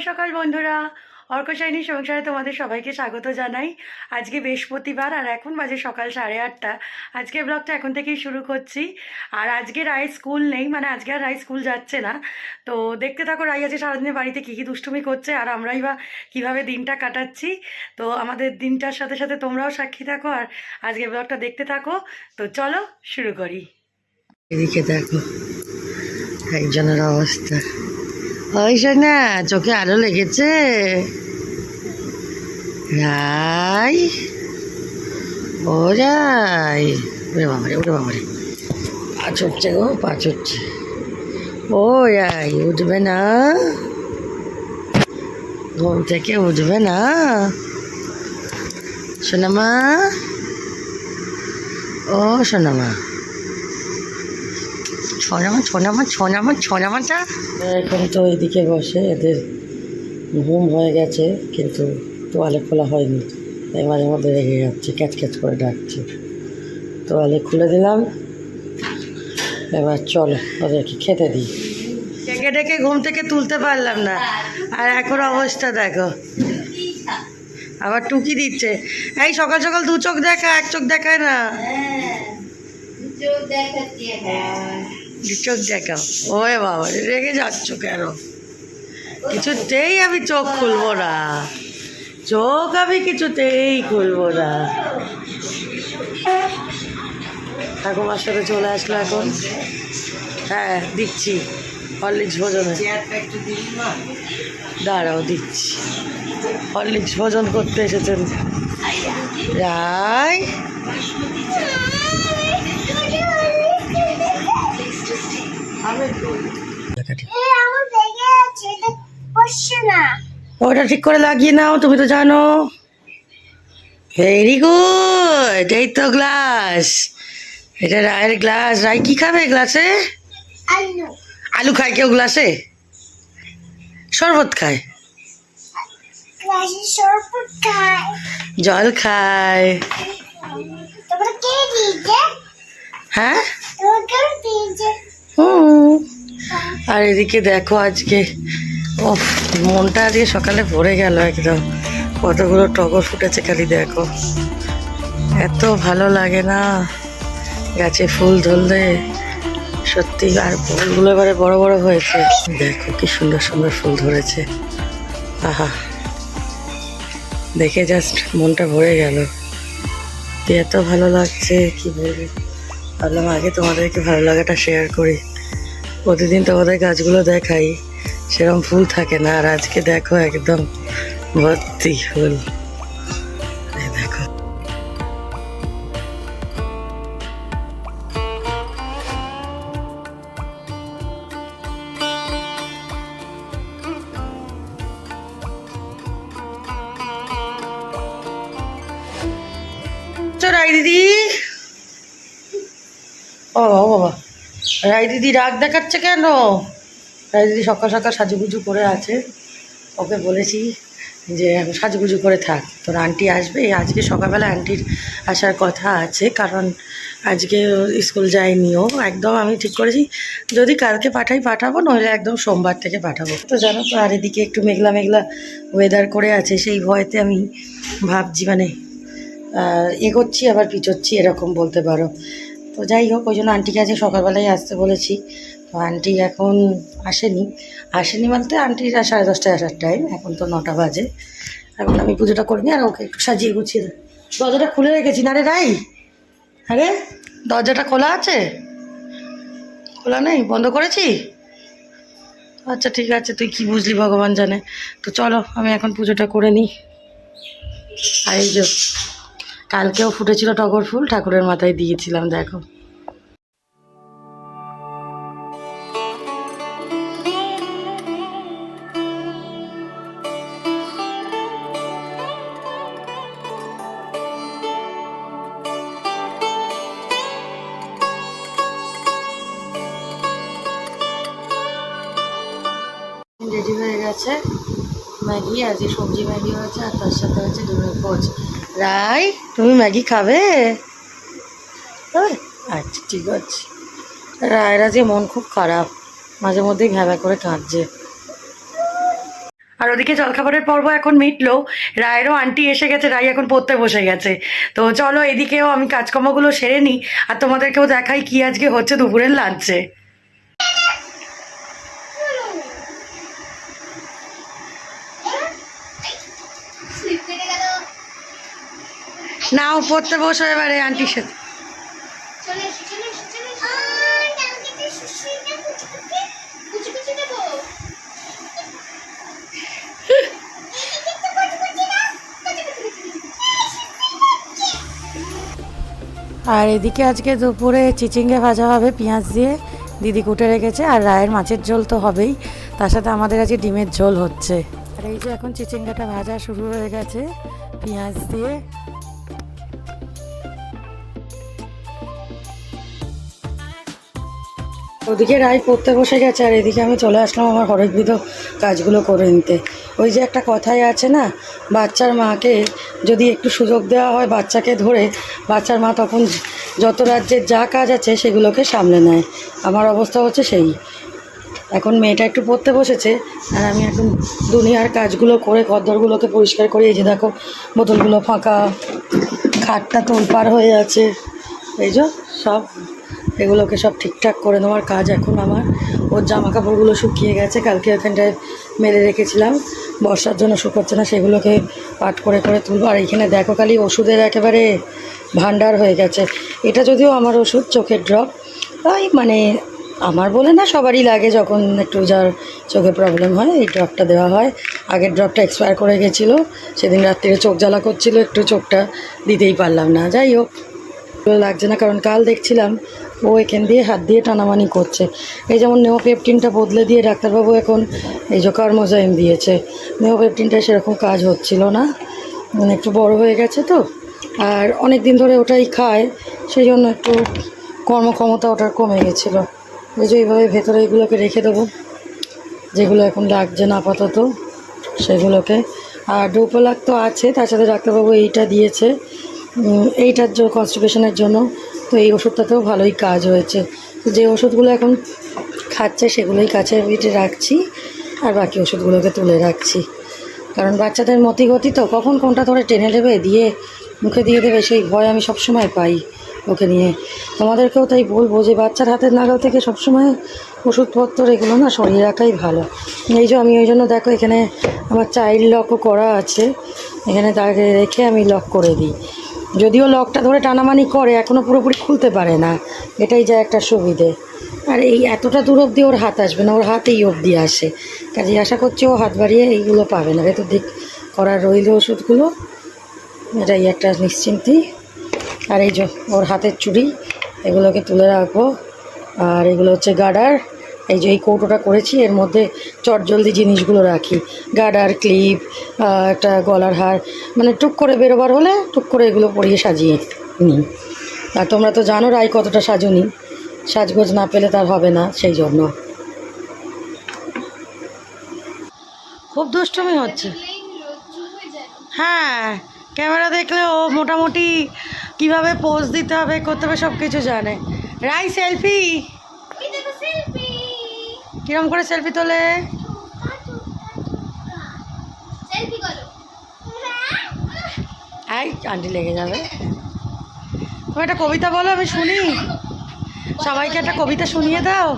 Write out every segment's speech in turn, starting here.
সকাল বন্ধুরা, অর্কশাইনী সংসারে তোমাদের সবাইকে স্বাগত জানাই। আজকে বৃহস্পতিবার আর এখন বাজে সকাল 8:30। আজকে ব্লগটা এখন থেকেই শুরু করছি। আর আজকে রায় স্কুল নেই, মানে আজকে আর রায় স্কুল যাচ্ছে না। তো দেখতে থাকো রাই আজকে সারাদিনের বাড়িতে কী কী দুষ্টুমি করছে আর আমরাই বা কীভাবে দিনটা কাটাচ্ছি। তো আমাদের দিনটার সাথে সাথে তোমরাও সাক্ষী থাকো আর আজকে ব্লগটা দেখতে থাকো। তো চলো শুরু করি। এদিকে দেখো একজনের অবস্থা, ওই না চোখে আলো লেগেছে। রাই, ও রাই, ওরে বাবারে ওরে বাবারে, পা চড়ছে গো, পা চড়ছে। ও রাই, উঠবে না, ঘুম থেকে উঠবে না সোনামা? ও সোনামা, ছোনামা ছোনামা ছোনামা ছোনামাটা। এখন তো ওইদিকে বসে, এদের ঘুম হয়ে গেছে কিন্তু তোয়ালে খোলা হয়নি, তাই মাঝে মধ্যে রেগে যাচ্ছে, ক্যাচ ক্যাচ করে ডাকছে। তোয়ালে খুলে দিলাম, এবার চলো ওদেরকে খেতে দিই। ডেকে ডেকে ঘুম থেকে তুলতে পারলাম না, আর এখন অবস্থা দেখো, আবার টুকি দিচ্ছে। এই সকাল সকাল দু চোখ দেখা, এক চোখ দেখায় না, দু চোখ দেখাও। ওরে বাবা, রেগে যাচ্ছ কেন? কিছুতেই আমি চোখ খুলবো না, চোখ আমি কিছুতেই খুলবো না। ঠাকুমার সাথে চলে আসলো এখন। হ্যাঁ দিচ্ছি, হরলিক্স ভোজনে দাঁড়াও দিচ্ছি। হরলিক্স ভোজন করতে এসেছেন রাই। ওটা ঠিক করে লাগিয়ে নাও, তুমি তো জানো। ভেরি গুড, এই তো গ্লাস, এটা রায়ের গ্লাস। রাই কি খাবে গ্লাসে? আলু। আলু খায় কেউ গ্লাসে? শরবত খায়, জল খায়। হ্যাঁ আর এদিকে দেখো আজকে ও মনটা আজকে সকালে ভরে গেল একদম। কতগুলো টগর ফুটেছে খালি দেখো, এত ভালো লাগে না গাছে ফুল ধরলে সত্যি। আর ফুলগুলো এবারে বড় বড় হয়েছে, দেখো কি সুন্দর সুন্দর ফুল ধরেছে। আহা, দেখে জাস্ট মনটা ভরে গেল, এত ভালো লাগছে কি বলবো। ভাবলাম আগে তোমাদেরকে ভালো লাগাটা শেয়ার করি। প্রতিদিন তোমাদের গাছগুলো দেখাই, সেরকম ফুল থাকে না, আর আজকে দেখো একদম ভর্তি ফুল। দেখো রাই দিদি, ও বাবা, রাই দিদি রাগ দেখাচ্ছে কেন? রাই দিদি সকাল সকাল সাজুগুজু করে আছে, ওকে বলেছি যে সাজুগুজু করে থাক, তোর আন্টি আসবে। আজকে সকালবেলা আন্টির আসার কথা আছে, কারণ আজকে স্কুল যায়নিও একদম। আমি ঠিক করেছি যদি কালকে পাঠাবো, নইলে একদম সোমবার থেকে পাঠাবো। তো জানো তো, আর এদিকে একটু মেঘলা মেঘলা ওয়েদার করে আছে, সেই ভয়েতে আমি ভাবছি, মানে এগোচ্ছি আবার পিছোচ্ছি এরকম বলতে পারো। তো যাই হোক, ওই জন্য আন্টিকে আজকে সকালবেলায় আসতে বলেছি। তো আন্টি এখন আসেনি বলতে আন্টির 10:30টায় আসার টাইম, এখন তো 9টা বাজে। এখন আমি পুজোটা করিনি, আর ওকে একটু সাজিয়ে গুছিয়ে দরজাটা খুলে রেখেছি না রে রাই? আরে দরজাটা খোলা আছে? খোলা নেই, বন্ধ করেছি? আচ্ছা ঠিক আছে, তুই কি বুঝলি ভগবান জানে। তো চলো আমি এখন পুজোটা করে নিই। আর এই যে কালকেও ফুটেছিল টগর ফুল, ঠাকুরের মাথায় দিয়েছিলাম দেখো। রেডি হয়ে গেছে ম্যাগি, আজকে সবজি ম্যাগি হয়েছে, আর তার সাথে হচ্ছে ডিমের পোচ। রাই, তুমি ম্যাগি খাবে? আচ্ছা ঠিক আছে। রায়ের আজকে মন খুব খারাপ, মাঝে মধ্যেই ভ্যাবা করে কাঁদছে। আর ওদিকে জলখাবারের পর্ব এখন মিটলো, রায়েরও আন্টি এসে গেছে, রাই এখন পড়তে বসে গেছে। তো চলো এদিকেও আমি কাজকর্মগুলো সেরে নিই, আর তোমাদেরকেও দেখাই কি আজকে হচ্ছে দুপুরের লাঞ্চে। নাও পড়তে বসো এবারে আন্টির সাথে। আর এদিকে আজকে দুপুরে চিচিঙ্গে ভাজা হবে পেঁয়াজ দিয়ে, দিদি কুটে রেখেছে। আর রায়ের মাছের ঝোল তো হবেই, তার সাথে আমাদের আজকে ডিমের ঝোল হচ্ছে। আর এই যে এখন চিচিঙ্গাটা ভাজা শুরু হয়ে গেছে পেঁয়াজ দিয়ে। ওদিকে রায় পড়তে বসে গেছে, আর এদিকে আমি চলে আসলাম আমার হরেকবিধ কাজগুলো করে নিতে। ওই যে একটা কথাই আছে না, বাচ্চার মাকে যদি একটু সুযোগ দেওয়া হয় বাচ্চাকে ধরে, বাচ্চার মা তখন যত রাজ্যের যা কাজ আছে সেগুলোকে সামলে নেয়। আমার অবস্থা হচ্ছে সেই। এখন মেয়েটা একটু পড়তে বসেছে, আর আমি এখন দুনিয়ার কাজগুলো করে ঘরদোরগুলোকে পরিষ্কার করে, এই যে দেখো বোতলগুলো ফাঁকা, খাটটা তোলপাড় হয়ে আছে, এই যে সব এগুলোকে সব ঠিকঠাক করে নেওয়ার কাজ এখন আমার। ওর জামা কাপড়গুলো শুকিয়ে গেছে, কালকে এখানটায় মেলে রেখেছিলাম, বর্ষার জন্য শুকোচ্ছে না, সেগুলোকে পাট করে করে তুলবো। আর এইখানে দেখো খালি ওষুধের একেবারে ভান্ডার হয়ে গেছে। এটা যদিও আমার ওষুধ, চোখের ড্রপ, ওই মানে আমার বলে না সবারই লাগে, যখন একটু যার চোখে প্রবলেম হয় এই ড্রপটা দেওয়া হয়। আগের ড্রপটা এক্সপায়ার করে গেছিলো, সেদিন রাত্রিরে চোখ জ্বালা করছিল, একটু চোখটা দিতেই পারলাম না। যাই হোক, লাগছে না, কারণ কাল দেখছিলাম ও এখান দিয়ে হাত দিয়ে টানামানি করছে। এই যেমন নেওপেপটিনটা বদলে দিয়ে ডাক্তারবাবু এখন এই যে কার্মোজাইম দিয়েছে। নেওপেপটিনটা সেরকম কাজ হচ্ছিল না, মানে একটু বড় হয়ে গেছে তো, আর অনেক দিন ধরে ওটাই খায়, সেই জন্য একটু কর্মক্ষমতা ওটার কমে গেছিলো। এই যে এইভাবে ভেতরে এইগুলোকে রেখে দেবো, যেগুলো এখন লাগছে না আপাতত সেগুলোকে। আর ডোপোলাক তো আছে, তার সাথে ডাক্তারবাবু এইটা দিয়েছে, এইটার জন্য কনস্টিপেশনের জন্য। তো এই ওষুধটাতেও ভালোই কাজ হয়েছে। তো যে ওষুধগুলো এখন খাচ্ছে সেগুলোই কাছে পিঠে রাখছি, আর বাকি ওষুধগুলোকে তুলে রাখছি, কারণ বাচ্চাদের মতিগতি তো কখন কোনটা ধরে টেনে নেবে, দিয়ে মুখে দিয়ে দেবে, সেই ভয় আমি সবসময় পাই ওকে নিয়ে। তোমাদেরকেও তাই বলবো যে বাচ্চার হাতের নাগাল থেকে সবসময় ওষুধপত্র এগুলো না সরিয়ে রাখাই ভালো। এই যে আমি ওই জন্য দেখো এখানে আমার চাইল্ড লকও করা আছে, এখানে তাকে রেখে আমি লক করে দিই। যদিও লকটা ধরে টানামানি করে, এখনও পুরোপুরি খুলতে পারে না, এটাই যা একটা সুবিধে। আর এই এতটা দূর অবধি ওর হাত আসবে না, ওর হাত এই অবধি আসে, কাজে আশা করছি ও হাত বাড়িয়ে এইগুলো পাবে না। ভেতর দিক করার রইল ওষুধগুলো, এটাই একটা নিশ্চিন্তি। আর এই যে ওর হাতের চুড়ি, এগুলোকে তুলে রাখবো। আর এগুলো হচ্ছে গার্ডার, এই যে এই কৌটোটা করেছি, এর মধ্যে চটজলদি জিনিসগুলো রাখি, গার্ডার, ক্লিপ, একটা গলার হার, মানে টুক করে বেরোবার হলে টুক করে এগুলো পরিয়ে সাজিয়ে নিই। আর তোমরা তো জানো রাই কতটা সাজুনি, সাজগোজ না পেলে তার হবে না, সেই জন্য। খুব দুষ্টুমি হচ্ছে, হ্যাঁ ক্যামেরা দেখলে ও মোটামুটি কিভাবে পোজ দিতে হবে, করতে হবে, সব কিছু জানে। রাই সেলফি, কিরম করে সেলফি তোলে? আই আন্টি লেগে যাবে। তুমি একটা কবিতা বলো, আমি শুনি, সবাইকে একটা কবিতা শুনিয়ে দাও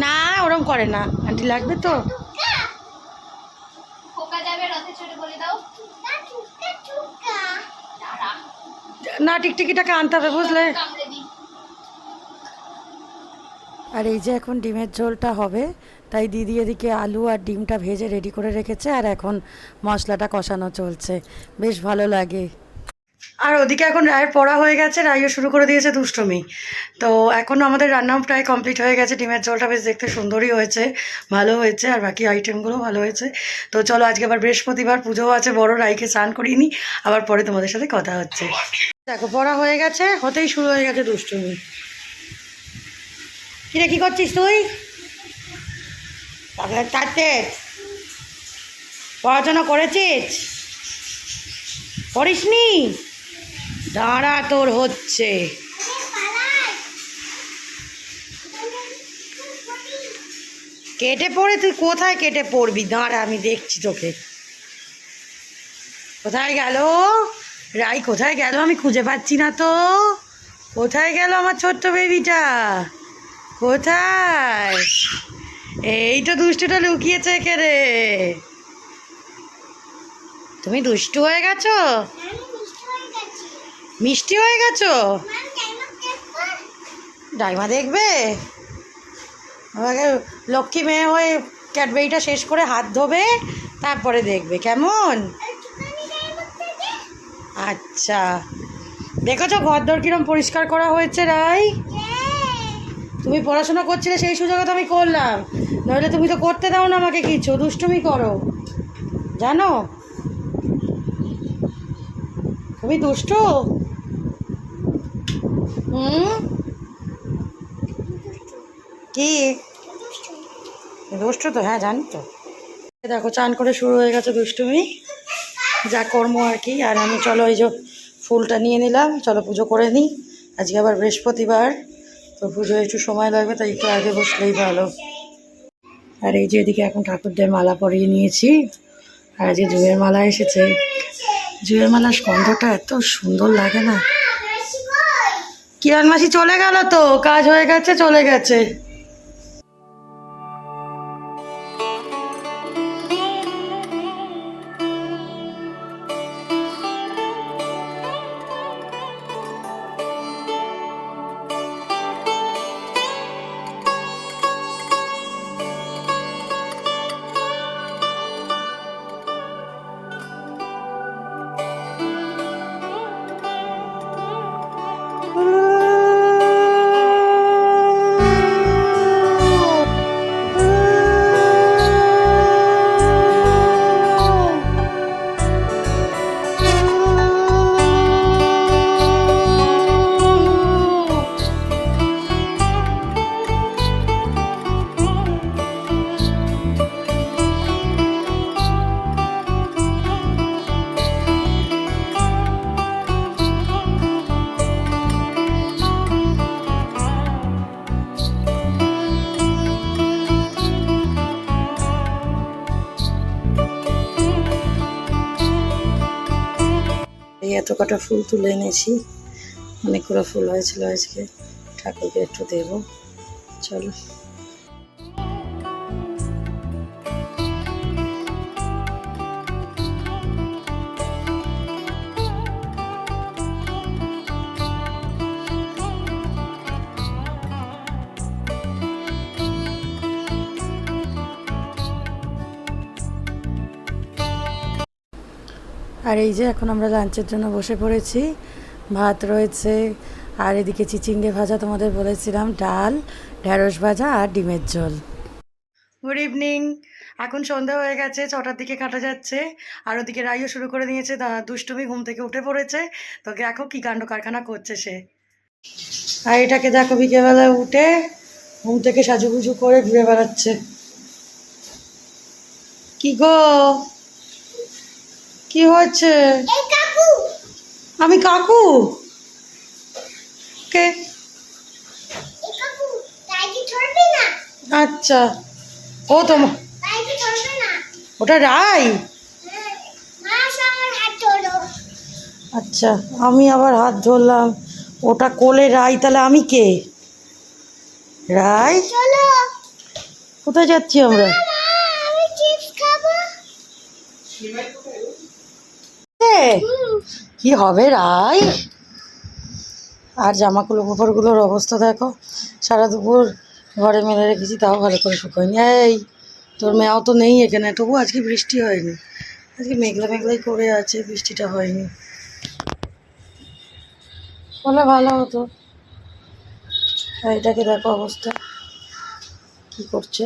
না। ওরম করে না, আন্টি লাগবে তো। না টিকটিকিটাকে আনতে হবে, বুঝলে। আর এই যে এখন ডিমের ঝোলটা হবে, তাই দিদি এদিকে আলু আর ডিমটা ভেজে রেডি করে রেখেছে, আর এখন মশলাটা কষানো চলছে, বেশ ভালো লাগে। আর ওদিকে এখন রায়ের পড়া হয়ে গেছে, রাইও শুরু করে দিয়েছে দুষ্টুমি। তো এখন আমাদের রান্নাও প্রায় কমপ্লিট হয়ে গেছে। ডিমের ঝোলটা বেশ দেখতে সুন্দরই হয়েছে, ভালো হয়েছে, আর বাকি আইটেমগুলো ভালো হয়েছে। তো চলো, আজকে আবার বৃহস্পতিবার, পুজোও আছে বড়, রাইকে স্নান করিয়ে নিই, আবার পরে তোমাদের সাথে কথা হচ্ছে। দেখো পড়া হয়ে গেছে, হতেই শুরু হয়ে গেছে দুষ্টুমি। কিরে কী করছিস তুই? তাতে পড়াশোনা করেছিস? পড়িসনি? দাঁড়া, তোর হচ্ছে। কেটে পড়ে তুই কোথায় কেটে পড়বি? দাঁড়া আমি দেখছি তোকে। কোথায় গেল রাই? কোথায় গেল? আমি খুঁজে পাচ্ছি না তো। কোথায় গেল আমার ছোট্ট বেবিটা? কোথায়? এই তো দুষ্টুটা লুকিয়েছে এখানে। তুমি দুষ্টু হয়ে গেছো? মিষ্টি হয়ে গেছো? ডাইমা দেখবে? আমাকে লক্ষ্মী মেয়ে হয়ে ক্যাডবেরিটা শেষ করে হাত ধোবে, তারপরে দেখবে কেমন। আচ্ছা, দেখেছো ঘরদোর কিরম পরিষ্কার করা হয়েছে রাই? তুমি পড়াশোনা করছিলে সেই সুযোগে তো আমি করলাম, নইলে তুমি তো করতে দাও না আমাকে কিছু, দুষ্টুমি করো জানো। তুমি দুষ্টু। কি দুষ্টু তো? হ্যাঁ জানি তো। দেখো চান করে শুরু হয়ে গেছে দুষ্টুমি, যা কর্ম আর কি। আর আমি চলো এই যে ফুলটা নিয়ে নিলাম, চলো পুজো করে নিই। আজকে আবার বৃহস্পতিবার, তো পুজো একটু সময় লাগবে, তাই একটু আগে বসলেই ভালো। আর এই যে এদিকে এখন ঠাকুরদের মালা পরিয়ে নিয়েছি। আর আজকে জুঁয়ের মালা এসেছে। জুঁয়ের মালার গন্ধটা এত সুন্দর লাগে না। কিরণ মাসি চলে গেল তো, কাজ হয়ে গেছে, চলে গেছে। এই এত কটা ফুল তুলে এনেছি, অনেকগুলো ফুল হয়েছিল আজকে, ঠাকুরকে একটু দেবো। চলো। আর এই যে এখন আমরা লাঞ্চের জন্য বসে পড়েছি। ভাত রয়েছে, আর এদিকে চিচিঙ্গে ভাজা তোমাদের বলেছিলাম, ডাল, ঢ্যাঁড়স ভাজা আর ডিমের ঝোল। Good evening. এখন সন্ধ্যা হয়ে গেছে, 6টার দিকে কাটা যাচ্ছে। আর ওদিকে রাইও শুরু করে নিয়েছে দুষ্টুমি, ঘুম থেকে উঠে পড়েছে। তো দেখো কী কাণ্ড কারখানা করছে সে। আর এটাকে দেখো বিকেলবেলায় উঠে ঘুম থেকে সাজুগুজু করে ঘুরে বেড়াচ্ছে। কি গো, কি হচ্ছে? আমি কাকু? কে? আচ্ছা, ও তো ওটা রাই। আচ্ছা, আমি আবার হাত ধরলাম। ওটা কোলে রাই, তাহলে আমি কে? রাই? কোথায় যাচ্ছি আমরা? কি হবে রাই? আর জামাগুলো কাপড়গুলোর অবস্থা দেখো, সারা দুপুর ঘরে মেলে রেখেছি, তাও ভালো করে শুকোয়নি। এই তোর মেয়াও তো নেই এখানে, তবু আজকে বৃষ্টি হয়নি। আজকে মেঘলা মেঘলাই করে আছে, বৃষ্টিটা হয়নি। বলে ভালো হতো। এটাকে দেখো অবস্থা কি করছে।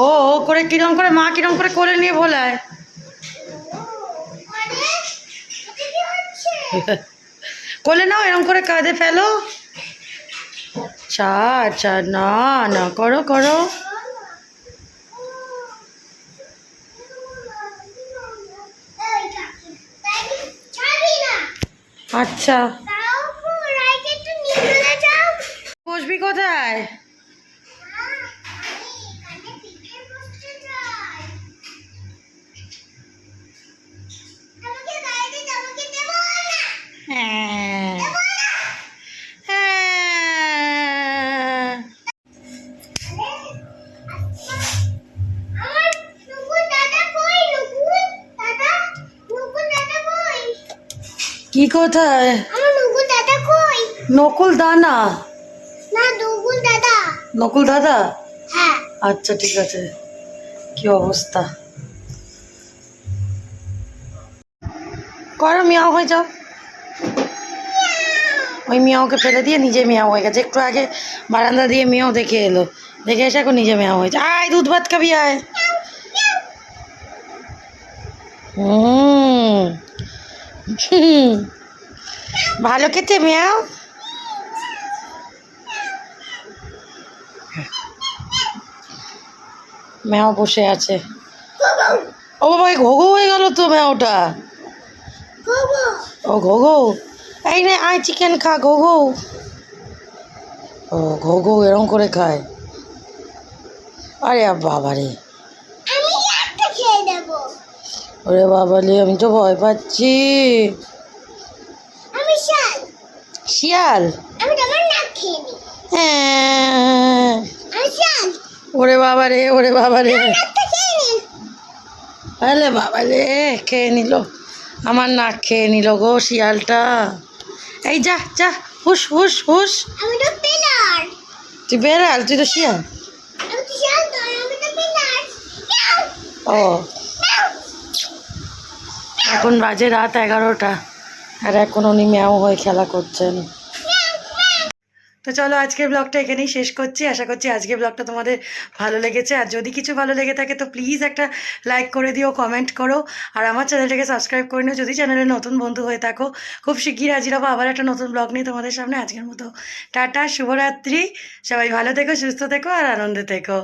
ও ও করে কিরম করে, মা কিরম করে কোলে নিয়ে ভোলায়। কোলে নাও, এরম করে কাঁধে ফেলো। আচ্ছা, না না, করো করো। আচ্ছা, বসবি কোথায়? হ্যাঁ হ্যাঁ। কি কোথায়? নকুল দানা? নকুল দাদা? আচ্ছা ঠিক আছে। কি অবস্থা, করো মিয়াও হয়ে যাও। ওই মিয়াওকে ফেলে দিয়ে নিজে মিয়াও হয়ে গেছে। একটু আগে বারান্দা দিয়ে মিয়াও দেখে এলো, দেখে এসে এখন নিজে মিয়াও হয়েছে। আয় দুধ ভাত খাবি আয়। হুম হুম, ভালো খেতে মিয়াও। ম্যাও বসে আছে। ও বাবা, ঘোঘো হয়ে গেল তো ম্যাওটা। ও ঘোঘো, এই নে আয় চিকেন খা ঘোঘো। ও ঘোঘো এরম করে খায়। আরে বাবা রে, ওরে বাবা রে, আমি তো ভয় পাচ্ছি। শিয়াল? হ্যাঁ। ওরে বাবা রে, ওরে বাবা রে, আরে বাবা রে, খেয়ে নিল, আমার নাক খেয়ে নিল গো শিয়ালটা। এই যা যা, হুস হুস হুস। তুই বেড়াল, তুই তো শিয়াল। ও, এখন বাজে রাত 11টা, আর এখন উনি ম্যাও হয়ে খেলা করছেন। তো চলো আজকের ব্লগটা এখানেই শেষ করছি। আশা করছি আজকের ব্লগটা তোমাদের ভালো লেগেছে। আর যদি কিছু ভালো লেগে থাকে তো প্লিজ একটা লাইক করে দিও, কমেন্ট করো, আর আমার চ্যানেলটাকে সাবস্ক্রাইব করে নিও যদি চ্যানেলে নতুন বন্ধু হয়ে থাকো। খুব শিগগির হাজির হবো আবার একটা নতুন ব্লগ নিয়ে তোমাদের সামনে। আজকের মতো টাটা, শুভরাত্রি। সবাই ভালো থেকো, সুস্থ থেকো আর আনন্দে থেকো।